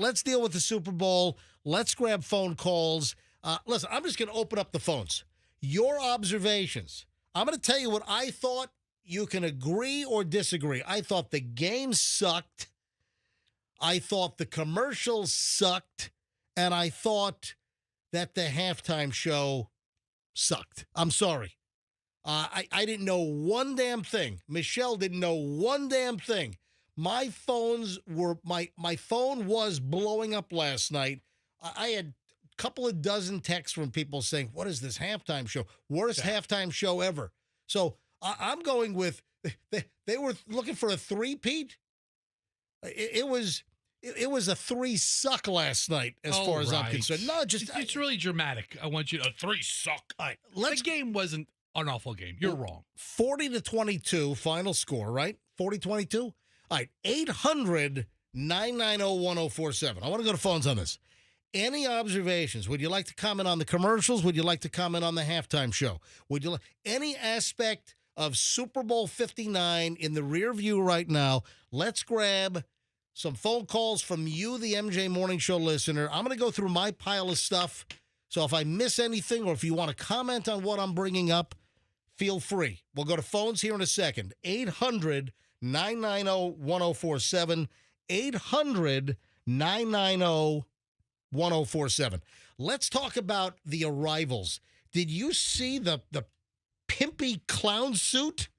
let's deal with the Super Bowl. Let's grab phone calls. Listen, I'm just going to open up the phones. Your observations. I'm going to tell you what I thought. You can agree or disagree. I thought the game sucked. I thought the commercials sucked. And I thought that the halftime show sucked. I'm sorry. I didn't know one damn thing. Michelle didn't know one damn thing. My phone was blowing up last night. I had a couple of dozen texts from people saying, "What is this halftime show? Worst halftime show ever." So I'm going with they were looking for a three-peat. It was a three suck last night as far as I'm concerned. No, it's really dramatic. I want you to three suck. All right, the game wasn't an awful game. You're wrong. 40-22 final score, right? 40-22. All right, 800-990-1047. I want to go to phones on this. Any observations? Would you like to comment on the commercials? Would you like to comment on the halftime show? Would you like any aspect of Super Bowl 59 in the rear view right now? Let's grab some phone calls from you, the MJ Morning Show listener. I'm going to go through my pile of stuff. So if I miss anything or if you want to comment on what I'm bringing up, feel free. We'll go to phones here in a second. 800-990-1047. 800-990-1047. Let's talk about the arrivals. Did you see the pimpy clown suit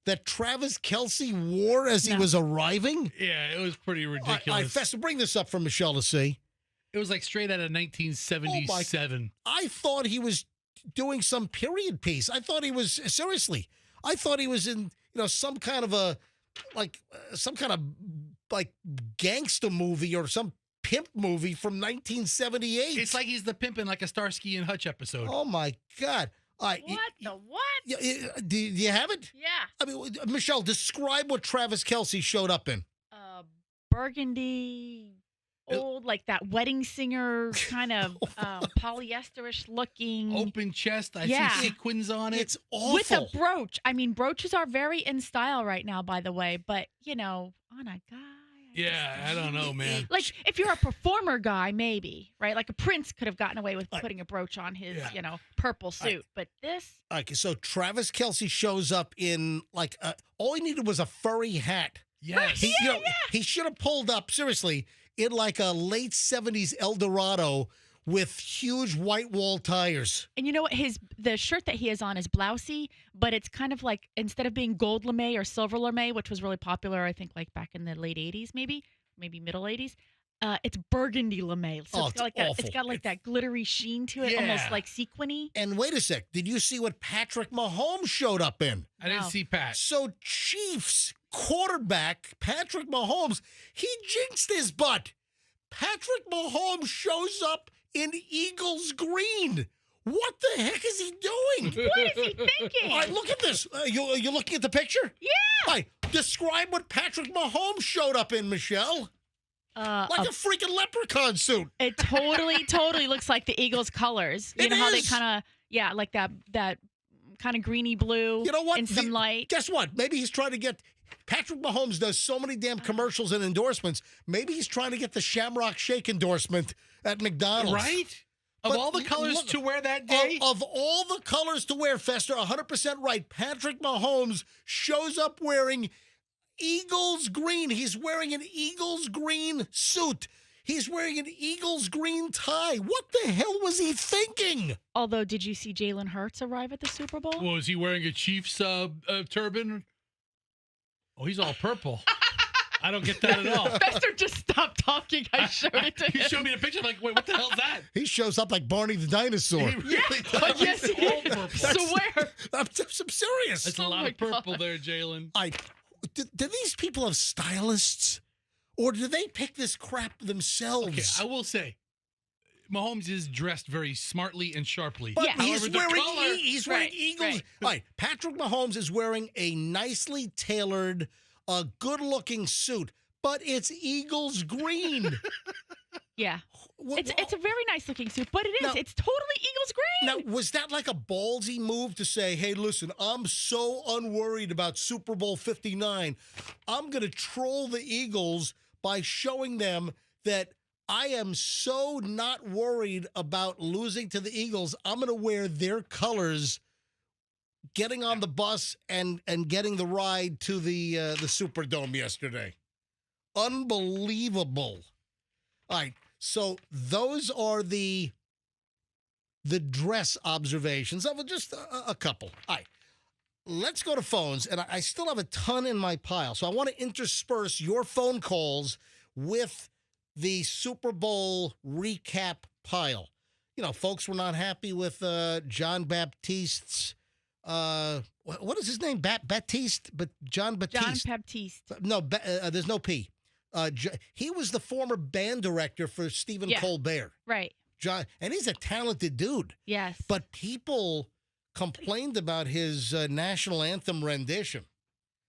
that Travis Kelce wore as he was arriving? Yeah, it was pretty ridiculous. All right, Fester, bring this up for Michelle to see. It was like straight out of 1977. I thought he was doing some period piece. I thought he was, seriously, I thought he was in, some kind of gangster movie or some pimp movie from 1978. It's like he's the pimp in like a Starsky and Hutch episode. Oh, my God. All right, what? Do you have it? Yeah. I mean, Michelle, describe what Travis Kelce showed up in. Burgundy, old, like that wedding singer kind of polyesterish looking. Open chest. I see sequins on it. It's awful. With a brooch. I mean, brooches are very in style right now, by the way. But, on a guy. Yeah, I don't know, man. Like, if you're a performer guy, maybe, right? Like a Prince could have gotten away with putting a brooch on his, purple suit. But this? Okay, so Travis Kelce shows up in, all he needed was a furry hat. Yes. He should have pulled up, seriously, in like a late 70s Eldorado with huge white wall tires. And you know what? The shirt that he has on is blousy, but it's kind of like, instead of being gold lame or silver lame, which was really popular, I think, like back in the late 80s, maybe middle 80s, it's burgundy lame. So it's got like that glittery sheen to it, almost like sequiny. And wait a sec, did you see what Patrick Mahomes showed up in? I didn't see Pat. So Chiefs quarterback Patrick Mahomes, he jinxed his butt. Patrick Mahomes shows up in Eagles green. What the heck is he doing? What is he thinking? All right, look at this. You looking at the picture? Yeah. All right, describe what Patrick Mahomes showed up in, Michelle. Like a freaking leprechaun suit. It totally looks like the Eagles' colors. You know how they kind of, like that kind of greeny blue. You know what? And some light. Guess what? Maybe he's trying to get. Patrick Mahomes does so many damn commercials and endorsements. Maybe he's trying to get the Shamrock Shake endorsement at McDonald's. Right? Of all the colors to wear that day? Of all the colors to wear, Fester, 100% right. Patrick Mahomes shows up wearing Eagles green. He's wearing an Eagles green suit. He's wearing an Eagles green tie. What the hell was he thinking? Although, did you see Jalen Hurts arrive at the Super Bowl? Well, is he wearing a Chiefs turban? Oh, he's all purple. I don't get that at all. Fester just stopped talking. I showed it to him. He showed me the picture. Like, wait, what the hell's that? He shows up like Barney the dinosaur. He really does. Yes, he All is. purple. Swear. I'm serious. That's a lot of purple there, Jalen. Do these people have stylists? Or do they pick this crap themselves? Okay, I will say, Mahomes is dressed very smartly and sharply. But Yeah. he's However, wearing Right, Eagles. right. All right, Patrick Mahomes is wearing a nicely tailored, good-looking suit, but it's Eagles green. Yeah. It's a very nice looking suit, but it's totally Eagles green. Now, was that like a ballsy move to say, hey, listen, I'm so unworried about Super Bowl 59. I'm going to troll the Eagles by showing them that I am so not worried about losing to the Eagles. I'm going to wear their colors getting on the bus and getting the ride to the Superdome yesterday. Unbelievable. All right, so those are the dress observations of just a couple. All right, let's go to phones, and I still have a ton in my pile, so I want to intersperse your phone calls with the Super Bowl recap pile. You know, folks were not happy with John Baptiste's, what is his name? Baptiste? But John Baptiste. John Baptiste. No, there's no P. He was the former band director for Stephen Colbert. Right. John, and he's a talented dude. Yes. But people complained about his national anthem rendition.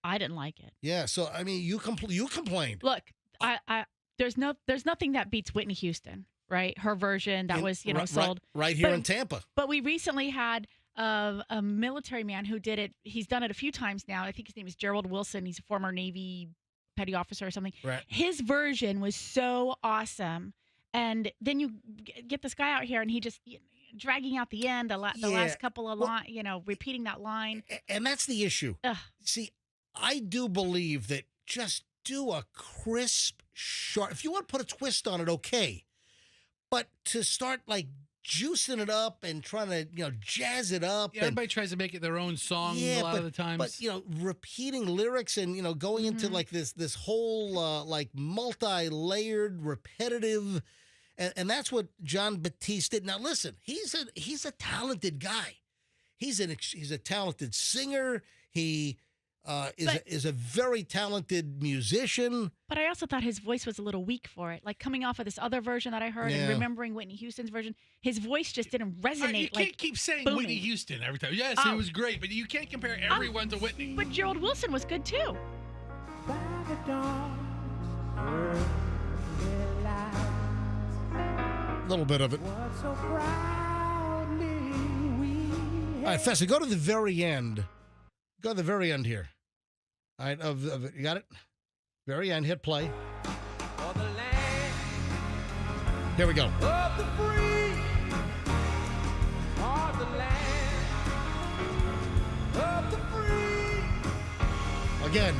I didn't like it. Yeah, so I mean, you complained. Look, I there's nothing that beats Whitney Houston, right? Her version that was sold right here in Tampa. But we recently had a military man who did it. He's done it a few times now. I think his name is Gerald Wilson. He's a former Navy petty officer or something. Right. His version was so awesome. And then you get this guy out here, and he just dragging out the end, the last couple of lines, repeating that line. And that's the issue. Ugh. See, I do believe that just do a crisp, sharp. If you want to put a twist on it, okay. But to start like juicing it up and trying to, jazz it up. Yeah, everybody tries to make it their own song a lot of the times. But, repeating lyrics and, going into like this whole like multi-layered, repetitive, and that's what John Baptiste did. Now, listen, he's a talented guy. He's a talented singer. He is a very talented musician. But I also thought his voice was a little weak for it. Like coming off of this other version that I heard and remembering Whitney Houston's version, his voice just didn't resonate. You can't keep saying booming. Whitney Houston every time. Yes, it was great, but you can't compare everyone to Whitney. But Gerald Wilson was good too. A little bit of it. All right, Fessa, go to the very end. Go to the very end here. All right, of you got it? Very end, hit play. Here we go. Again.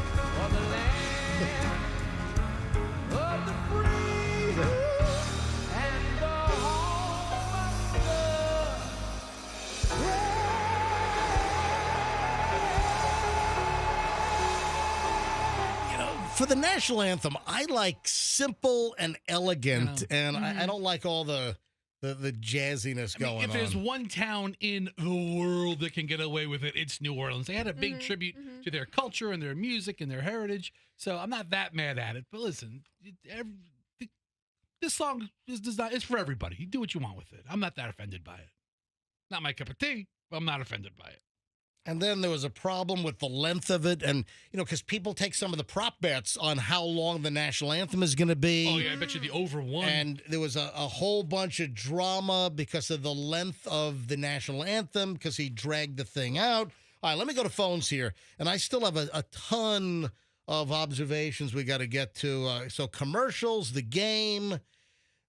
For the national anthem, I like simple and elegant, and I don't like all the jazziness going on. If there's one town in the world that can get away with it, it's New Orleans. They had a big tribute to their culture and their music and their heritage, so I'm not that mad at it. But listen, this song is for everybody. You do what you want with it. I'm not that offended by it. Not my cup of tea, but I'm not offended by it. And then there was a problem with the length of it. And, because people take some of the prop bets on how long the national anthem is going to be. Oh, yeah, I bet you the over one. And there was a whole bunch of drama because of the length of the national anthem, because he dragged the thing out. All right, let me go to phones here. And I still have a ton of observations we got to get to. So commercials, the game,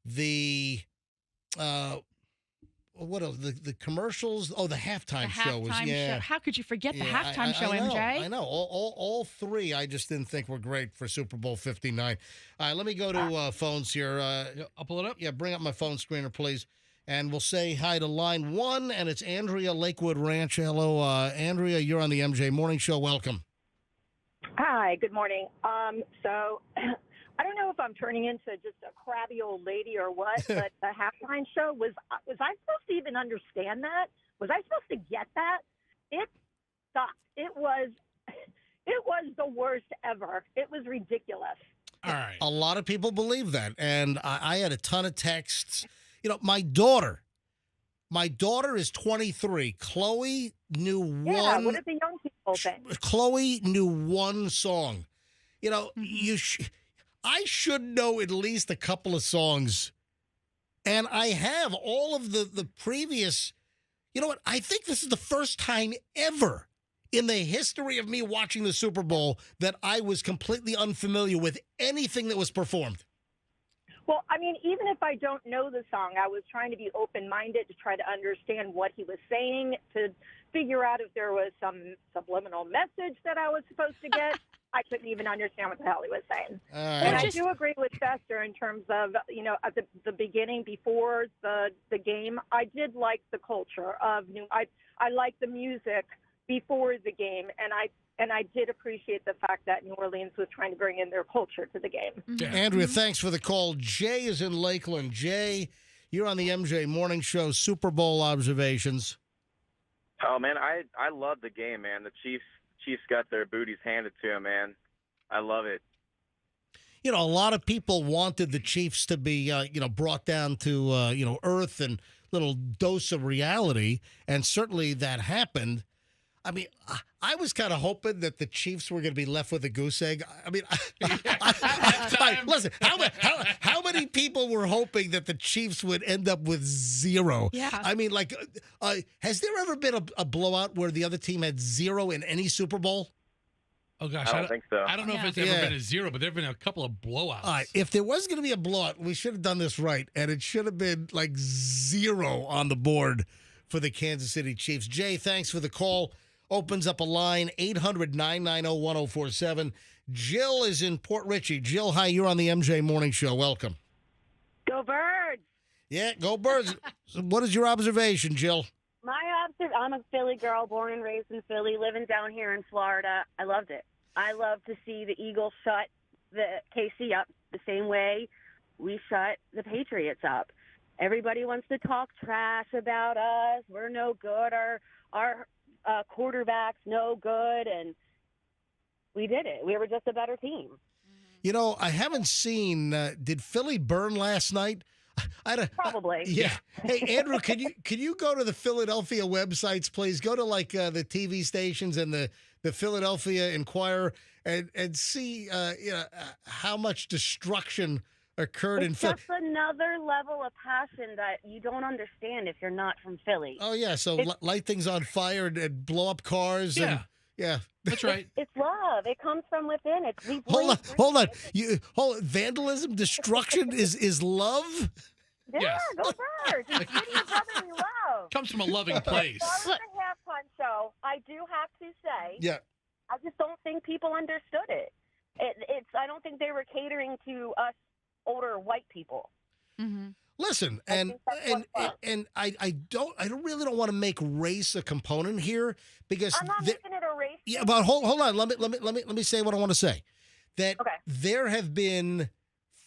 the... what else? The commercials? Oh, the halftime show was show. How could you forget the halftime show, I know, MJ? I know. All three I just didn't think were great for Super Bowl 59. All right, let me go to phones here. I'll pull it up. Yeah, bring up my phone screener, please. And we'll say hi to line one, and it's Andrea, Lakewood Ranch. Hello, Andrea. You're on the MJ Morning Show. Welcome. Hi, good morning. So I don't know if I'm turning into just a crabby old lady or what, but the halftime show, was I supposed to even understand that? Was I supposed to get that? It sucked. It was the worst ever. It was ridiculous. All right. A lot of people believe that, and I had a ton of texts. My daughter is 23. Chloe knew one. What did the young people think? Chloe knew one song. I should know at least a couple of songs. And I have all of the previous. You know what? I think this is the first time ever in the history of me watching the Super Bowl that I was completely unfamiliar with anything that was performed. Well, I mean, even if I don't know the song, I was trying to be open-minded to try to understand what he was saying, to figure out if there was some subliminal message that I was supposed to get. I couldn't even understand what the hell he was saying. And I do agree with Fester in terms of, at the beginning, before the game, I did like the culture of I like the music before the game, and I did appreciate the fact that New Orleans was trying to bring in their culture to the game. Yeah. Andrea, thanks for the call. Jay is in Lakeland. Jay, you're on the MJ Morning Show. Super Bowl observations. Oh man, I love the game, man. The Chiefs got their booties handed to them, man. I love it. A lot of people wanted the Chiefs to be, brought down to, earth and little dose of reality, and certainly that happened. I mean, I was kind of hoping that the Chiefs were going to be left with a goose egg. I mean, listen, how many people were hoping that the Chiefs would end up with 0? Yeah. I mean, has there ever been a blowout where the other team had 0 in any Super Bowl? Oh, gosh. I don't think so. I don't know if it's ever been a 0, but there have been a couple of blowouts. All right, if there was going to be a blowout, we should have done this right, and it should have been 0 on the board for the Kansas City Chiefs. Jay, thanks for the call. Opens up a line, 800-990-1047. Jill is in Port Richey. Jill, hi, you're on the MJ Morning Show. Welcome. Go Birds! Yeah, go Birds. So what is your observation, Jill? I'm a Philly girl, born and raised in Philly, living down here in Florida. I loved it. I love to see the Eagles shut the KC up the same way we shut the Patriots up. Everybody wants to talk trash about us. We're no good. Our quarterback's no good, and we did it. We were just a better team. I haven't seen. Did Philly burn last night? Probably. Yeah. Hey, Andrew, can you go to the Philadelphia websites, please? Go to the TV stations and the Philadelphia Inquirer and see how much destruction occurred in Philly. It's just another level of passion that you don't understand if you're not from Philly. Oh yeah, so light things on fire and blow up cars. Yeah. And, yeah. That's right. It's love. It comes from within. Hold on. Vandalism, destruction is love. Yeah, Yes. go Birds. It's really a brotherly love. Comes from a loving place. Sorry for the halftime show. I do have to say, Yeah. I just don't think people understood it. I don't think they were catering to us older white people. Mm-hmm. Listen, I and think that's what's up. I really don't want to make race a component here because I'm not making it a race. yeah, but hold on. Let me say what I want to say. That Okay. there have been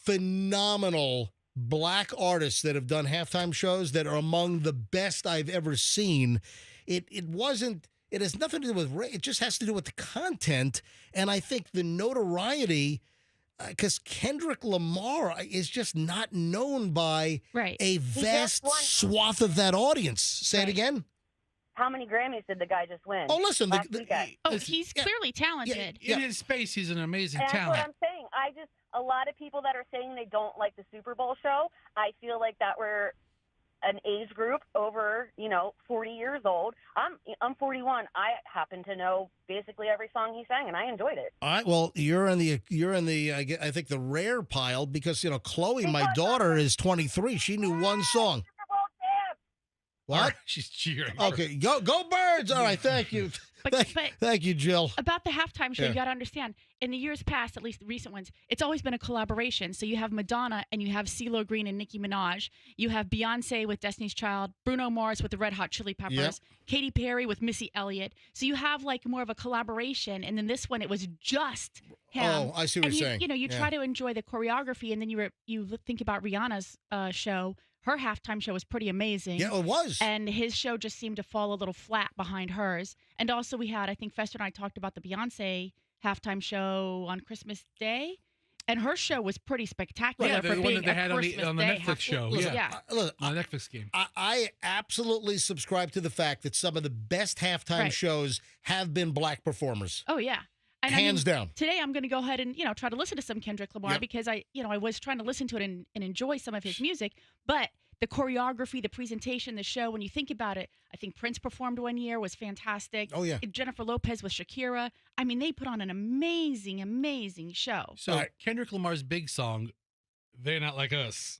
phenomenal black artists that have done halftime shows that are among the best I've ever seen. It has nothing to do with race. It just has to do with the content, and I think the notoriety. Because Kendrick Lamar is just not known by Right. a vast swath of that audience. Say it again. How many Grammys did the guy just win? Oh, listen. Last weekend? Oh, he's clearly talented. Yeah. In his space, he's an amazing And that's what talent. I'm saying. A lot of people that are saying they don't like the Super Bowl show, I feel like that we're an age group over, 40 years old. I'm 41. I happen to know basically every song he sang, and I enjoyed it. All right. Well, you're in the I think the rare pile because Chloe, my daughter, is 23. She knew one song. Super Bowl champ! What? She's cheering. Okay. Go Birds. All right. Thank you. But Thank you, Jill. about the halftime show, Yeah. you got to understand, in the years past, at least the recent ones, it's always been a collaboration. So you have Madonna and you have CeeLo Green and Nicki Minaj. You have Beyonce with Destiny's Child, Bruno Mars with the Red Hot Chili Peppers, Yep. Katy Perry with Missy Elliott. So you have more of a collaboration. And then this one, it was just him. Oh, I see what and you're saying. You Yeah. try to enjoy the choreography, and then you think about Rihanna's show. Her halftime show was pretty amazing. Yeah, it was. And his show just seemed to fall a little flat behind hers. And also we had, I think Fester and I talked about the Beyonce halftime show on Christmas Day. And her show was pretty spectacular Yeah, for the one being that they a had on Christmas the Day Netflix show. Listen, Yeah. Listen, On the Netflix game. I absolutely subscribe to the fact that some of the best halftime Right. shows have been black performers. Oh, yeah. And Hands down. Today I'm going to go ahead and, try to listen to some Kendrick Lamar Yep. because I was trying to listen to it and enjoy some of his music. But the choreography, the presentation, the show, when you think about it, I think Prince performed one year, was fantastic. Oh, yeah. Jennifer Lopez with Shakira. I mean, they put on an amazing, amazing show. So All right. Kendrick Lamar's big song They're Not Like Us.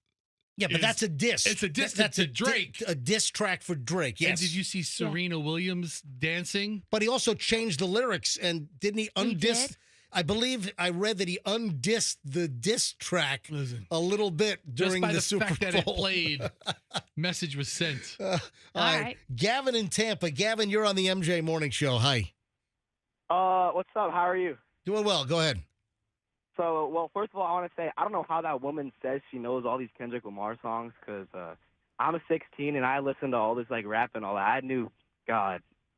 Yeah, but that's a diss. It's a diss That's to Drake. A diss track for Drake, yes. And did you see Serena Williams dancing? But he also changed the lyrics, and didn't he undiss? did? I believe I read that he undissed the diss track Listen, a little bit during just by the the Super fact Bowl. that it played, message was sent. All right. Gavin in Tampa. Gavin, you're on the MJ Morning Show. Hi. What's up? How are you? Doing well. Go ahead. So, well, first of all, I want to say I don't know how that woman says she knows all these Kendrick Lamar songs because I'm a 16 and I listen to all this like rap and all that.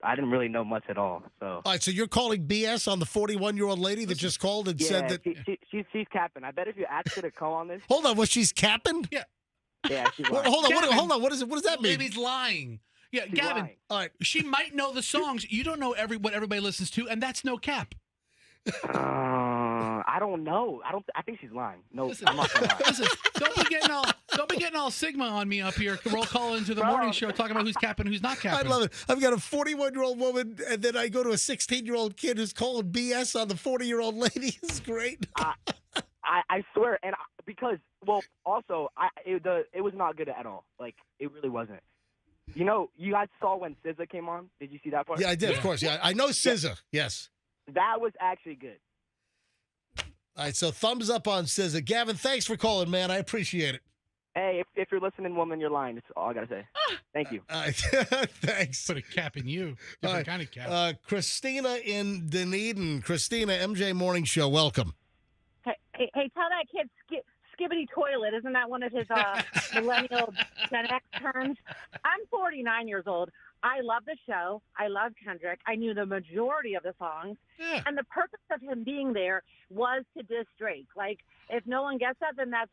I didn't really know much at all. So. All right, so you're calling BS on the 41-year-old lady that just called and said that. She's capping. I bet if you asked her to call on this. Hold on, was she's capping? Yeah. Yeah, she's lying. Hold on, Gavin, hold on. What does that mean? Lady's lying. Yeah, She's Gavin. lying. All right. She might know the songs. You don't know what everybody listens to, and that's no cap. I don't know. I think she's lying. No, Listen, I'm not gonna lie. listen, don't be getting all Sigma on me up here. Roll call into the Bro. morning show talking about who's capping, who's not I capping. love it. I've got a 41-year-old woman, and then I go to a 16-year-old kid who's calling BS on the 40-year-old lady. It's great. I swear, and because also it was not good at all. Like it really wasn't. You know, you guys saw when SZA came on. Did you see that part? Yeah, I did, of course. Yeah, I know SZA. Yes. That was actually good. All right, so thumbs up on SZA. Gavin, thanks for calling, man. I appreciate it. Hey, if you're listening, woman, you're lying. That's all I gotta say. Thank you. All right, thanks. Put a cap in you. All Different right. kind of cap. Christina in Dunedin. Christina, MJ Morning Show, welcome. Hey, tell that kid skibbity toilet. Isn't that one of his millennial Gen X terms? I'm 49 years old. I love the show. I love Kendrick. I knew the majority of the songs. Yeah. And the purpose of him being there was to diss Drake. Like, if no one gets that, then that's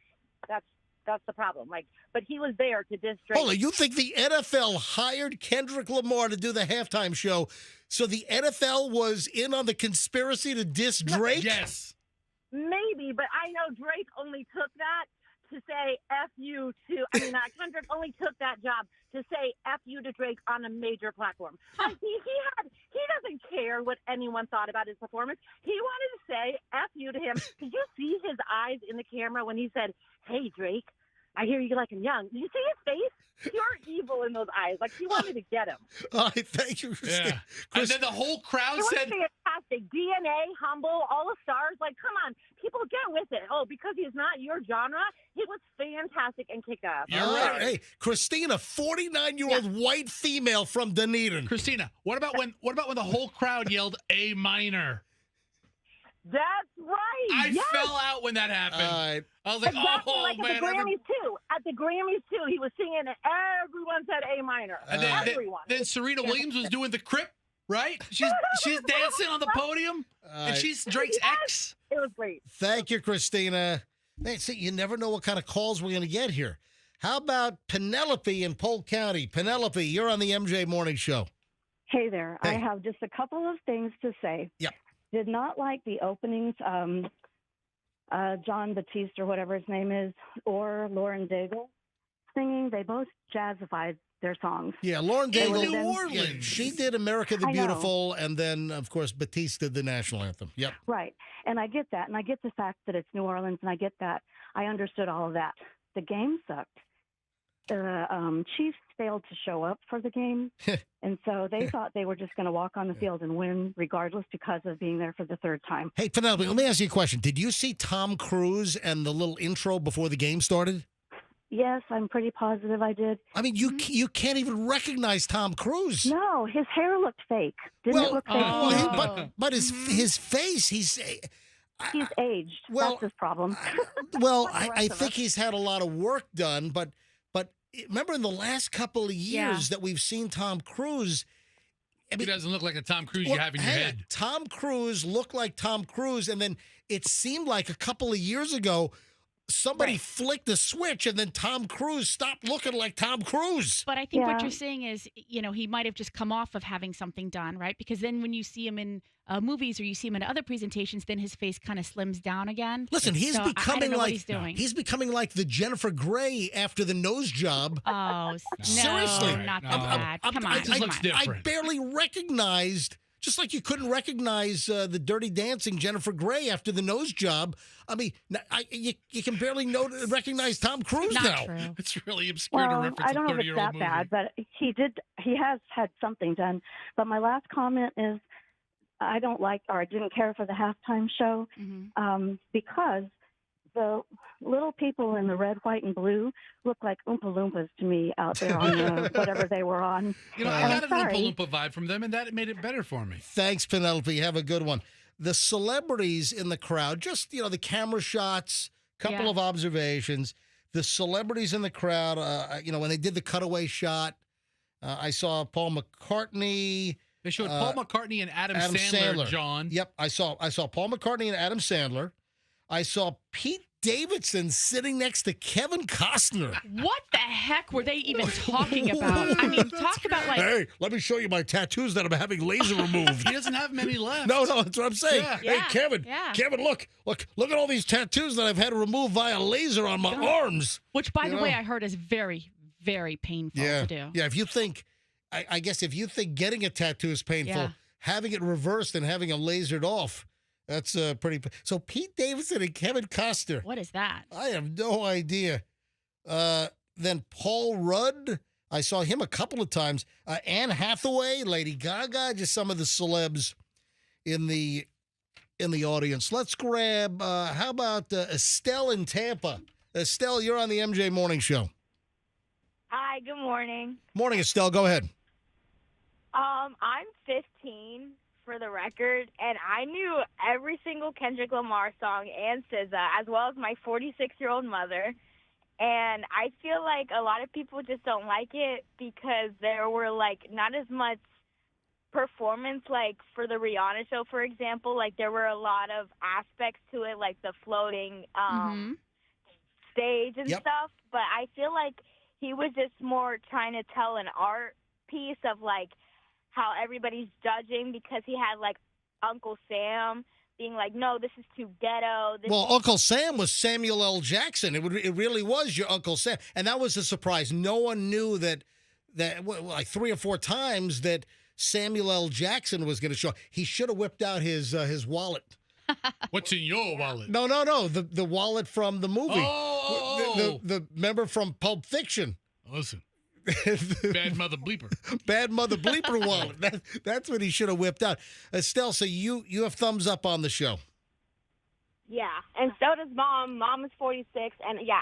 the problem. Like, but he was there to diss Drake. Hold on, you think the NFL hired Kendrick Lamar to do the halftime show, so the NFL was in on the conspiracy to diss Drake? Yes. Maybe, but I know Drake only took that to say F you to, Kendrick only took that job to say F you to Drake on a major platform. Like, he doesn't care what anyone thought about his performance. He wanted to say F you to him. Did you see his eyes in the camera when he said, "Hey, Drake, I hear you like him young"? Did you see his face? Pure evil in those eyes. Like, he wanted to get him. All right, thank you, Christina. Yeah. And then the whole crowd It was said, fantastic. DNA, humble, all the stars. Like, come on, people get with it. Oh, because he's not your genre, he was fantastic and kick ass. You're All right. Hey, Christina, 49-year-old white female from Dunedin. Christina, what about when the whole crowd yelled A minor? That's right. I yes. fell out when that happened. All right. I was like, Exactly oh like man. at the Grammys too. At the Grammys too, he was singing and everyone said A minor. And Everyone. then Serena Williams was doing the crip, right? She's dancing on the podium, All and right. she's Drake's ex. It was great. Thank you, Christina. Hey, see, you never know what kind of calls we're going to get here. How about Penelope in Polk County? Penelope, you're on the MJ Morning Show. Hey there. Hey. I have just a couple of things to say. Yep. Did not like the openings, John Batiste or whatever his name is, or Lauren Daigle singing. They both jazzified their songs. Yeah, Lauren They were Daigle. then- Yeah, she did America the I know. Beautiful, and then, of course, Batiste did the national anthem. Yep. Right. And I get that. And I get the fact that it's New Orleans, and I get that. I understood all of that. The game sucked. The Chiefs failed to show up for the game. And so they thought they were just going to walk on the field and win regardless because of being there for the third time. Hey, Penelope, let me ask you a question. Did you see Tom Cruise and the little intro before the game started? Yes, I'm pretty positive I did. I mean, you can't even recognize Tom Cruise. No, his hair looked fake. Didn't it look fake? well, to you? but his face, he's aged. well, That's his problem. well, Like the I rest of think us. he's had a lot of work done, but remember in the last couple of years Yeah. that we've seen Tom Cruise. I He mean, doesn't look like a Tom Cruise well, you have in your hang on. head. Tom Cruise looked like Tom Cruise, and then it seemed like a couple of years ago somebody Right. flicked the switch, and then Tom Cruise stopped looking like Tom Cruise. But I think what Yeah. you're saying is, he might have just come off of having something done, right? Because then when you see him in movies or you see him in other presentations, then his face kind of slims down again. Listen, he's So I don't becoming know what like he's doing. he's becoming like the Jennifer Grey after the nose job. Oh, no, Seriously. not No. that bad. Come on, It just come looks on. different. I barely recognized Just like you couldn't recognize the Dirty Dancing Jennifer Grey after the nose job. I mean, you can barely recognize Tom Cruise Not now. true. It's really obscure to Well, reference I don't a know if it's 30-year-old that movie. bad, but he has had something done. But my last comment is I don't like, or I didn't care for the halftime show because the little people in the red, white, and blue look like Oompa Loompas to me out there on whatever they were on. You know, I And got I'm an Oompa sorry. Loompa vibe from them, and that made it better for me. Thanks, Penelope. Have a good one. The celebrities in the crowd, just, the camera shots, couple Yeah. of observations. The celebrities in the crowd, when they did the cutaway shot, I saw Paul McCartney. They showed Paul McCartney and Adam Sandler, John. Yep, I saw Paul McCartney and Adam Sandler. I saw Pete Davidson sitting next to Kevin Costner. What the heck were they even talking about? I mean, talk about like Hey, let me show you my tattoos that I'm having laser removed. He doesn't have many left. No, that's what I'm saying. Yeah. Hey, Yeah, Kevin, yeah. Kevin, look at all these tattoos that I've had removed via laser on my arms. which, by You the know? way, I heard is very, very painful to do. Yeah, if you think, I guess if you think getting a tattoo is painful, Yeah. having it reversed and having it lasered off, that's pretty. So Pete Davidson and Kevin Costner. What is that? I have no idea. Then Paul Rudd, I saw him a couple of times. Anne Hathaway, Lady Gaga, just some of the celebs in the audience. Let's grab. How about Estelle in Tampa? Estelle, you're on the MJ Morning Show. Hi, good morning. Morning, Estelle. Go ahead. I'm 15 for the record, and I knew every single Kendrick Lamar song and SZA, as well as my 46-year-old mother. And I feel like a lot of people just don't like it because there were, not as much performance, for the Rihanna show, for example. There were a lot of aspects to it, like the floating stage and Yep. stuff. But I feel like he was just more trying to tell an art piece of, how everybody's judging because he had, Uncle Sam being like, no, this is too ghetto. Well, Uncle Sam was Samuel L. Jackson. It really was your Uncle Sam, and that was a surprise. No one knew that like 3 or 4 times that Samuel L. Jackson was going to show. He should have whipped out his wallet. What's in your wallet? No, the wallet from the movie. Oh. The member from Pulp Fiction. Listen, bad mother bleeper. Bad mother bleeper wallet. That's what he should have whipped out. Estelle, so you have thumbs up on the show. Yeah, and so does Mom. Mom is 46, and yeah.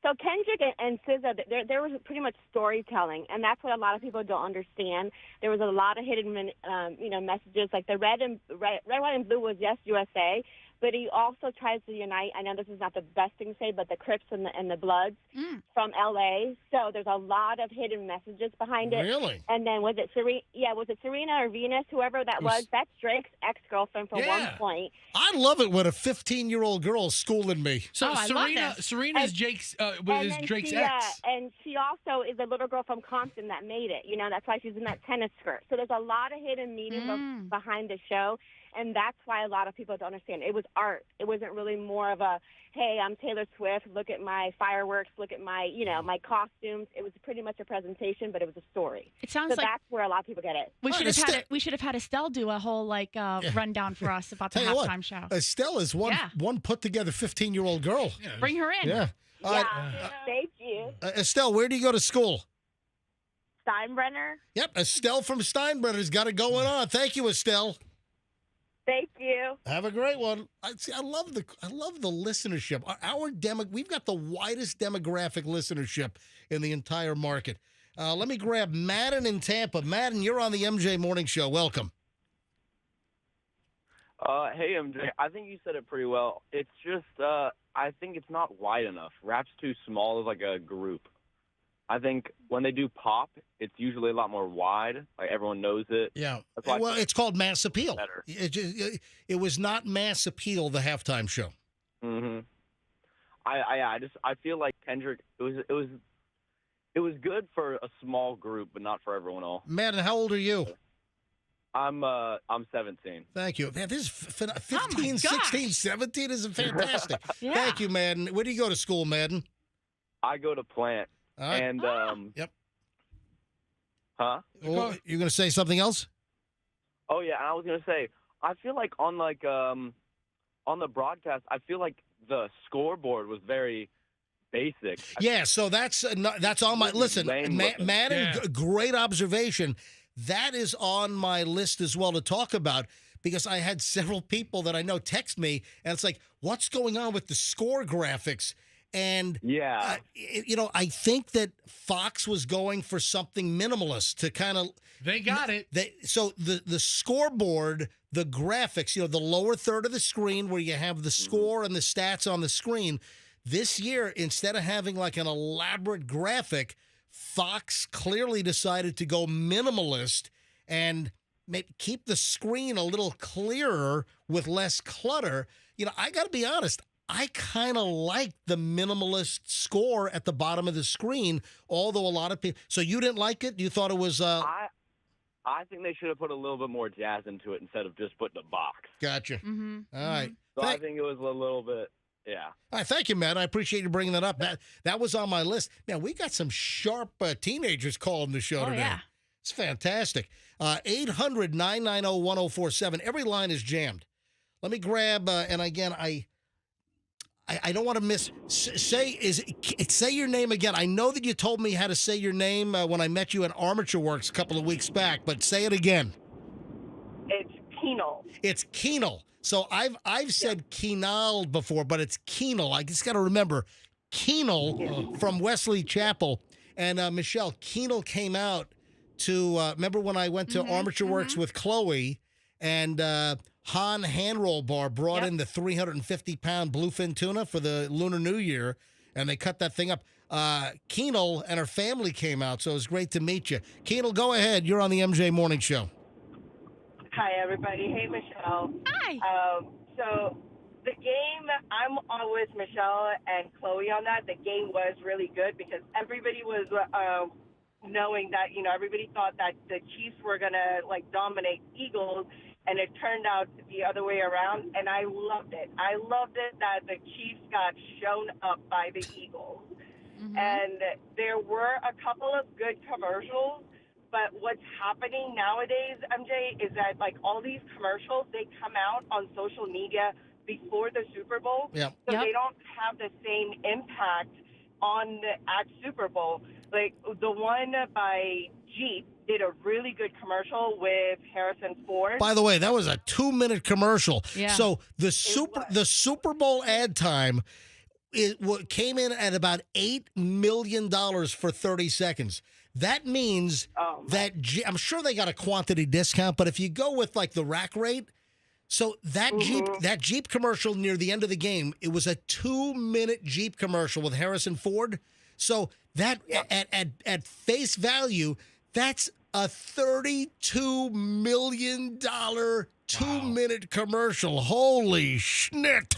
So Kendrick and SZA, there was pretty much storytelling, and that's what a lot of people don't understand. There was a lot of hidden, messages. Like the red, white, and blue was Yes USA, but he also tries to unite. I know this is not the best thing to say, but the Crips and the Bloods from LA. So there's a lot of hidden messages behind it. Really? And then was it Serena? Yeah, was it Serena or Venus? Whoever that was. That's Drake's ex-girlfriend from one point. I love it when a 15-year-old girl is schooling me. So I love this. Serena's Drake's ex. And she also is a little girl from Compton that made it. That's why she's in that tennis skirt. So there's a lot of hidden meanings behind the show, and that's why a lot of people don't understand. It was art. It wasn't really more of a, hey, I'm Taylor Swift, look at my fireworks, look at my, my costumes. It was pretty much a presentation, but it was a story. It sounds so like that's where a lot of people get it. we should have had Estelle do a whole rundown for us about the Tell you what, halftime show. Estelle is one put together 15-year-old girl. Yeah. Bring her in. Yeah. Thank you. Estelle, where do you go to school? Steinbrenner. Yep, Estelle from Steinbrenner's got it going on. Thank you, Estelle. Thank you. Have a great one. I love the listenership. We've got the widest demographic listenership in the entire market. Let me grab Madden in Tampa. Madden, you're on the MJ Morning Show. Welcome. Hey, MJ. I think you said it pretty well. It's just, I think it's not wide enough. Rap's too small as like a group. I think when they do pop, it's usually a lot more wide. Like everyone knows it. Yeah. That's why Well, it's called mass appeal. better. It was not mass appeal, the halftime show. Mm-hmm. I feel like Kendrick. It was good for a small group, but not for everyone else. Madden, how old are you? I'm 17. Thank you. Man, this is 15, Oh my gosh. 16, 17 is fantastic. Yeah. Thank you, Madden. Where do you go to school, Madden? I go to Plant, All right. and Yep. huh? Oh, you're going to say something else? Oh yeah, and I was gonna say, I feel like on the broadcast, I feel like the scoreboard was very basic. Yeah, so that's on my listen. lame looking. Madden, Yeah. great observation. That is on my list as well to talk about because I had several people that I know text me, and it's like, what's going on with the score graphics? And Yeah. I think that Fox was going for something minimalist to kind of. They got it. So the scoreboard, the graphics, the lower third of the screen where you have the score and the stats on the screen. This year, instead of having like an elaborate graphic, Fox clearly decided to go minimalist and keep the screen a little clearer with less clutter. I got to be honest. I kind of like the minimalist score at the bottom of the screen, although a lot of people. So you didn't like it? You thought it was. I think they should have put a little bit more jazz into it instead of just putting a box. Gotcha. Mm-hmm. All right. So I think it was a little bit. Yeah. All right, thank you, Matt. I appreciate you bringing that up. That was on my list. Man, we got some sharp teenagers calling the show today. Yeah. It's fantastic. 800-990-1047. Every line is jammed. Let me grab, and again, I don't want to say your name again. I know that you told me how to say your name when I met you at Armature Works a couple of weeks back, but say it again. It's Keenal. It's Keenal. So I've said Keenal before, but it's Keenal. I just got to remember Keenal from Wesley Chapel. And Michelle, Keenal came out to remember when I went to Armature Works with Chloe and Han Handroll Bar brought in the 350-pound bluefin tuna for the Lunar New Year, and they cut that thing up. Keenal and her family came out, so it was great to meet you. Keenal, go ahead. You're on the MJ Morning Show. Hi, everybody. Hey, Michelle. Hi. So the game, I'm with Michelle and Chloe on that. The game was really good because everybody was knowing that, everybody thought that the Chiefs were going to, dominate Eagles, and it turned out the other way around, and I loved it. I loved it that the Chiefs got shown up by the Eagles. Mm-hmm. And there were a couple of good commercials. But what's happening nowadays, MJ, is that all these commercials, they come out on social media before the Super Bowl. Yep. So they don't have the same impact at Super Bowl. Like the one by Jeep did a really good commercial with Harrison Ford. By the way, that was a 2-minute commercial. Yeah. So the Super Bowl ad time came in at about $8 million for 30 seconds. That means that I'm sure they got a quantity discount, but if you go with the rack rate, so that Jeep commercial near the end of the game, it was a 2-minute Jeep commercial with Harrison Ford. So that at face value, that's a $32 million 2-minute commercial. Holy schnit.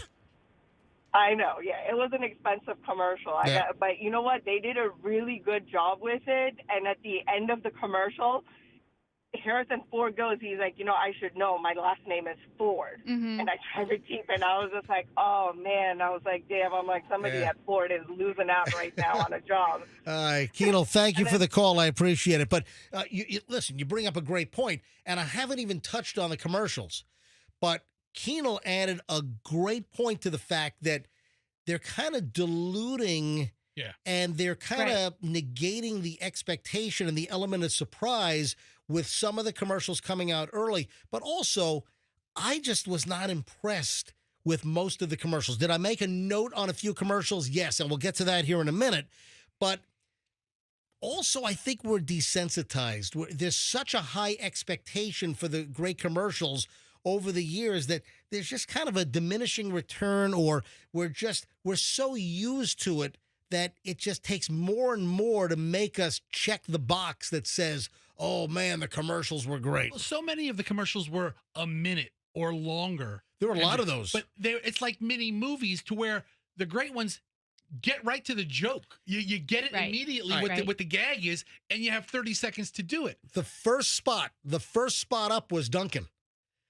I know, yeah. It was an expensive commercial. But you know what? They did a really good job with it. And at the end of the commercial, Harrison Ford goes, he's like, I should know. My last name is Ford. Mm-hmm. And I tried to keep it. And I was just like, oh, man. I was like, damn. I'm like, somebody at Ford is losing out right now on a job. All right, Keenal, thank you for the call. I appreciate it. But listen, you bring up a great point, and I haven't even touched on the commercials. But Keenal added a great point to the fact that they're kind of diluting and they're kind of negating the expectation and the element of surprise with some of the commercials coming out early. But also, I just was not impressed with most of the commercials. Did I make a note on a few commercials? Yes, and we'll get to that here in a minute. But also, I think we're desensitized. There's such a high expectation for the great commercials over the years that there's just kind of a diminishing return, or we're so used to it that it just takes more and more to make us check the box that says, oh man, the commercials were great. Well, so many of the commercials were a minute or longer. There were a lot of those. But it's like mini movies to where the great ones get right to the joke. You get it immediately what the gag is, and you have 30 seconds to do it. The first spot up was Duncan.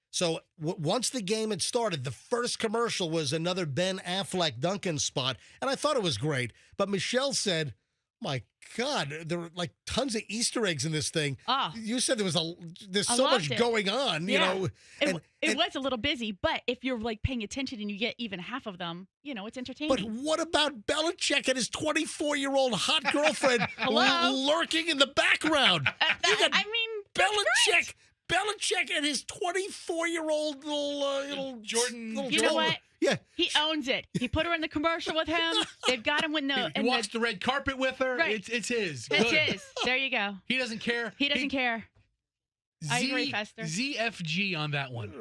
So once the game had started, the first commercial was another Ben Affleck Duncan spot, and I thought it was great. But Michelle said, My God, there were like tons of Easter eggs in this thing. Oh. You said there's I so loved much it. going on, you Yeah. know. It was a little busy, but if you're like paying attention and you get even half of them, it's entertaining. But what about Belichick and his 24-year-old hot girlfriend Hello? lurking in the background? You got I mean, Belichick and his 24-year-old little Jordan. Little you know Jordan. what? Yeah. He owns it. He put her in the commercial with him. They've got him with no. He walks the red carpet with her. Right. It's his. It's Good. his. There you go. He doesn't care. He doesn't care. I agree, Fester. ZFG on that one.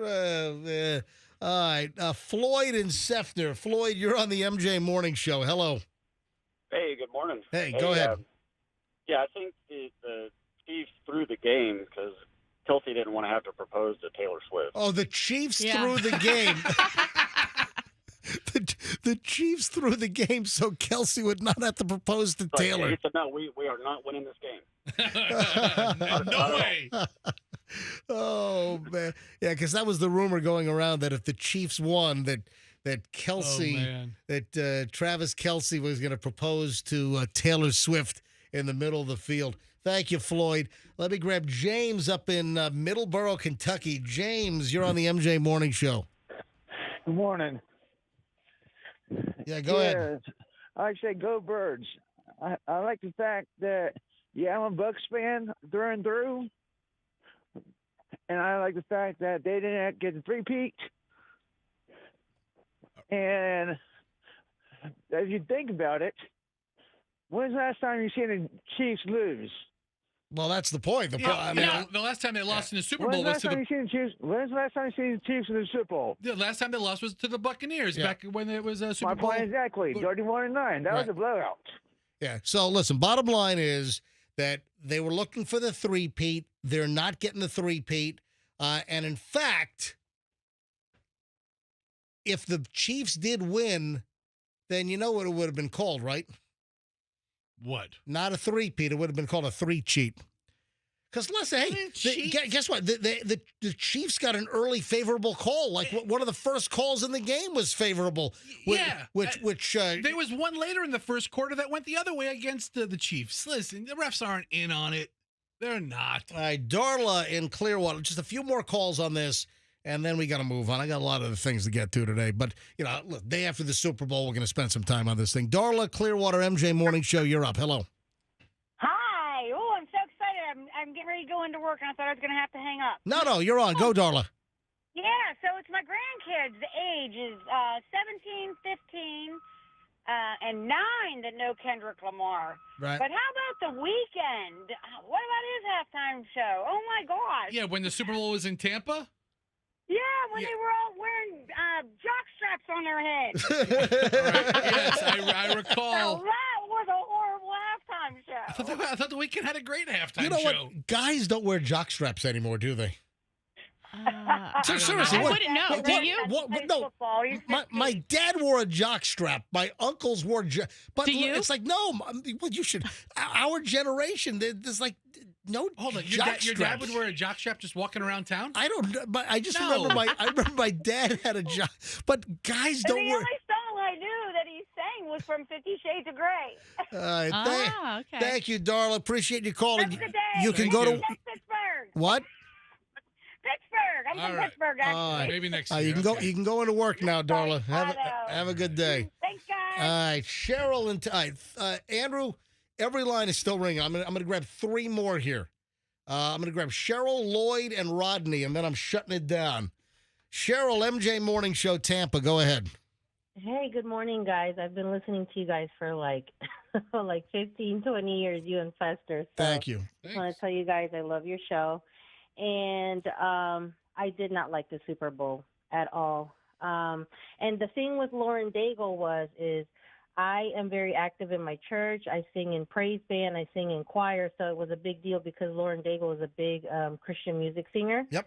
All right. Floyd and Sefner. Floyd, you're on the MJ Morning Show. Hello. Hey, good morning. Hey, go ahead. Yeah, I think the Chiefs threw the game because Kelsey didn't want to have to propose to Taylor Swift. Oh, the Chiefs threw the game. The Chiefs threw the game so Kelsey would not have to propose to Like, Taylor. He said, no, we are not winning this game. No way. Oh, man. Yeah, because that was the rumor going around that if the Chiefs won, that Kelsey, that Travis Kelsey was going to propose to Taylor Swift in the middle of the field. Thank you, Floyd. Let me grab James up in Middleborough, Kentucky. James, you're on the MJ Morning Show. Good morning. Yeah, go ahead. I say go Birds. I like the fact that, I'm a Bucks fan through and through. And I like the fact that they didn't get the three-peat. And as you think about it, when's the last time you seen the Chiefs lose? Well, that's the point. The last time they lost in the Super Bowl When's was the to last time you seen the Chiefs? When's the last time you seen the Chiefs in the Super Bowl? the last time they lost was to the Buccaneers back when it was a Super My Bowl. point exactly. 31-9. That was a blowout. Yeah. So listen, bottom line is that they were looking for the three-peat. They're not getting the three-peat. And in fact, if the Chiefs did win, then you know what it would have been called, right? What? Not a three-peat. It would have been called a three-cheat. Because listen, hey, guess what? The Chiefs got an early favorable call. Like one of the first calls in the game was favorable. Which there was one later in the first quarter that went the other way against the Chiefs. Listen, the refs aren't in on it. They're not. All right, Darla in Clearwater. Just a few more calls on this, and then we got to move on. I got a lot of the things to get to today. But, look, day after the Super Bowl, we're going to spend some time on this thing. Darla, Clearwater, MJ Morning Show, you're up. Hello. Hi. Oh, I'm so excited. I'm getting ready to go into work, and I thought I was going to have to hang up. No, you're on. Go, Darla. Yeah, so it's my grandkids. The age is 17, 15, and 9 that know Kendrick Lamar. Right. But how about the weekend? What about his halftime show? Oh, my gosh. Yeah, when the Super Bowl was in Tampa? Yeah, when they were all wearing jock straps on their heads. Yes, I recall. So that was a horrible halftime show. I thought the weekend had a great halftime You know show. what? Guys don't wear jock straps anymore, do they? So seriously, I what? wouldn't know. Do you? No, my dad wore a jock strap. My uncles wore, but Do you? It's like no. Well, you should. Our generation, there's like no. Hold on, jock your dad straps. would wear a jock strap just walking around town? I don't know, but I just No. remember my dad had a jock. But guys And don't the wear. only song I knew that he sang was from 50 Shades of Grey. All right, okay. Thank you, Darla. Appreciate you calling. Have a good day. You can Thank go you. to Pittsburgh. what? Pittsburgh. I'm All from right. Pittsburgh, actually. All right. Maybe next You year. can go. You can go into work now, Darla. I know. Have a good day. Thanks, guys. All right, Cheryl and Andrew. Every line is still ringing. I'm gonna grab three more here. I'm gonna grab Cheryl, Lloyd, and Rodney, and then I'm shutting it down. Cheryl, MJ Morning Show, Tampa. Go ahead. Hey, good morning, guys. I've been listening to you guys for like 15, 20 years, you and Fester. So Thank you. I want to tell you guys I love your show. And I did not like the Super Bowl at all. And the thing with Lauren Daigle is I am very active in my church. I sing in praise band. I sing in choir. So it was a big deal because Lauren Daigle is a big Christian music singer. Yep.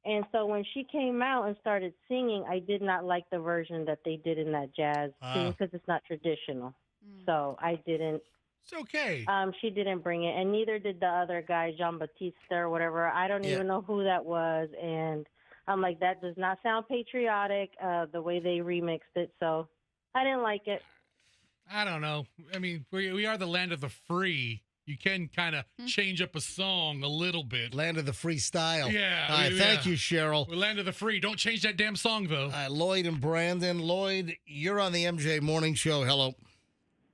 And so when she came out and started singing, I did not like the version that they did in that jazz thing because it's not traditional. So I didn't. It's okay. She didn't bring it, and neither did the other guy, Jean Baptiste or whatever. I don't even know who that was, and I'm like, that does not sound patriotic. The way they remixed it, so I didn't like it. I don't know. I mean, we are the land of the free. You can kind of change up a song a little bit. Land of the freestyle. Yeah. All right, thank you, Cheryl. We're land of the free. Don't change that damn song, though. Lloyd and Brandon. Lloyd, you're on the MJ Morning Show. Hello.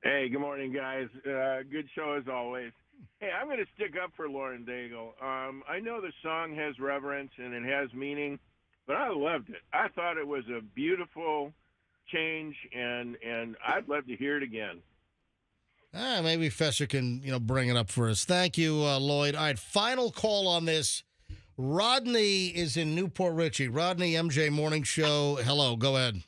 Hey, good morning, guys. Good show as always. Hey, I'm going to stick up for Lauren Daigle. I know the song has reverence and it has meaning, but I loved it. I thought it was a beautiful change, and I'd love to hear it again. Maybe Fester can, bring it up for us. Thank you, Lloyd. All right, final call on this. Rodney is in Newport Richie. Rodney, MJ Morning Show. Hello, go ahead.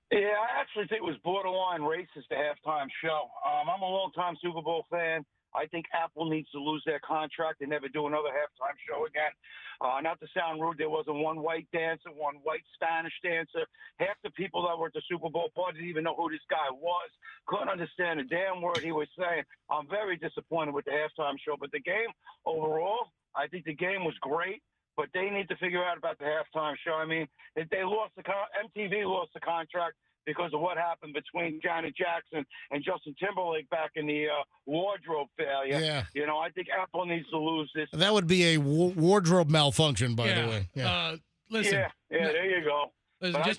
Yeah, I actually think it was borderline racist, the halftime show. I'm a long-time Super Bowl fan. I think Apple needs to lose their contract and never do another halftime show again. Not to sound rude, there wasn't one white dancer, one white Spanish dancer. Half the people that were at the Super Bowl party didn't even know who this guy was, couldn't understand a damn word he was saying. I'm very disappointed with the halftime show. But the game overall, I think the game was great. But they need to figure out about the halftime show. I mean, if they lost MTV lost the contract because of what happened between Janet Jackson and Justin Timberlake back in the wardrobe failure. Yeah. I think Apple needs to lose this. That would be a wardrobe malfunction, by the way. Yeah. Listen. Yeah, there you go. Listen, I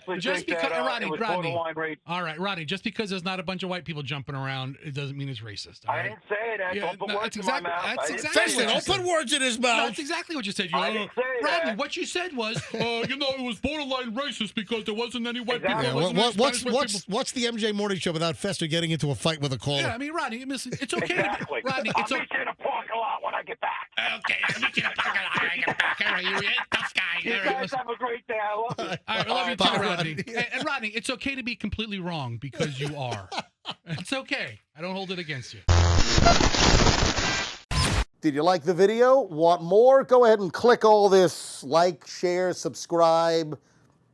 honestly think that Rodney, it was borderline racist. All right, Rodney, just because there's not a bunch of white people jumping around, it doesn't mean it's racist. I didn't say that. Don't put words in my mouth. That's exactly Fester, what you don't said. put words in his mouth. No, that's exactly what you said. I didn't say Rodney, that. what you said was, it was borderline racist because there wasn't any white Yeah, people. what's the MJ Morning Show without Fester getting into a fight with a caller? Yeah, I mean, Rodney, it's okay. Exactly. Rodney, I'll meet you in a parking lot when I get back. Okay, I'll meet you in a parking lot when I get back. All right, you tough guy. You guys have a great day. I love you. All right, I love you too, Rodney. And Rodney, it's okay to be completely wrong because you are. It's okay. I don't hold it against you. Did you like the video? Want more? Go ahead and click all this like, share, subscribe.